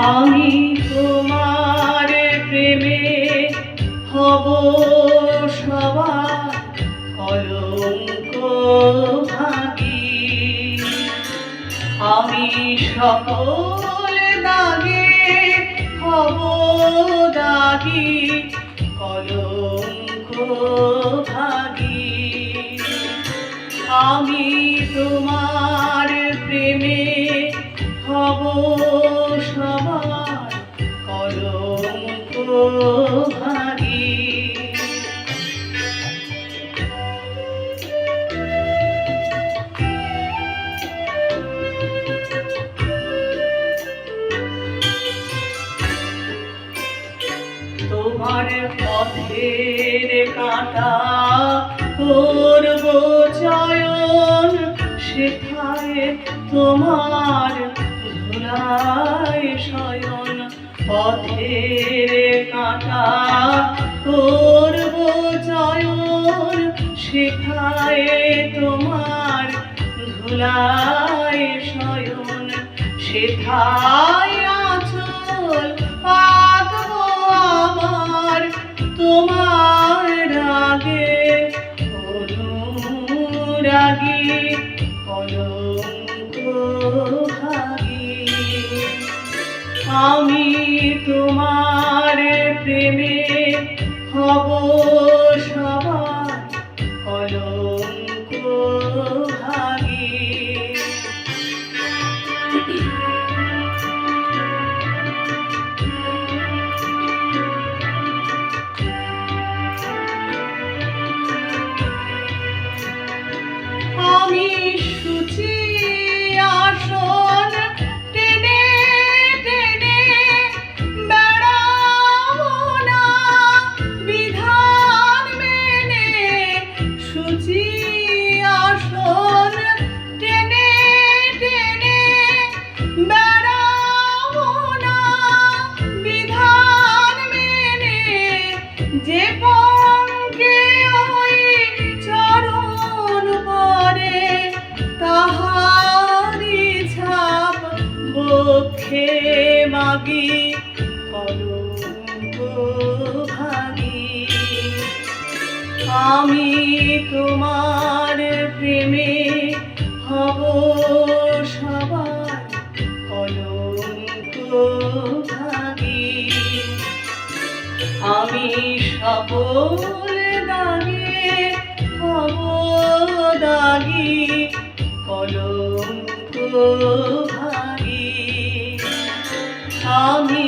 আমি তোমার প্রেমে হব সবার কলঙ্ক ভাগী। আমি সকল দাগে হব দাগী, কলঙ্ক ভাগী। আমি তোমার প্রেমে হব সবার কলঙ্ক ভাগী। তোমার পথের কাঁটা করব চয়ন, সেথায় তোমার ধুলায় শয়ন। পথের কাঁটা করব চয়ন, সেথায় তোমার ধুলায় শয়ন। সেথায় আঁচল পাতব আমার তোমার রাগে অনুরাগী, কলঙ্ক ভাগী। আমি তোমার প্রেমে হব সবার কলঙ্ক ভাগী। আমি শুচি আসন টেনে টেনে বেড়াবো না বিধান মেনে। শুচি আসন টেনে টেনে বেড়াবো না বিধান মেনে। যে পঙ্কে ওই চরণ পরে, তাহারি ছাপ বক্ষে মাগি, কলঙ্ক ভাগী। আমি তোমার প্রেমে হব সবার কলঙ্ক ভাগী। আমি সকল দাগে হব দাগী, কলঙ্ক ভাগী। আমি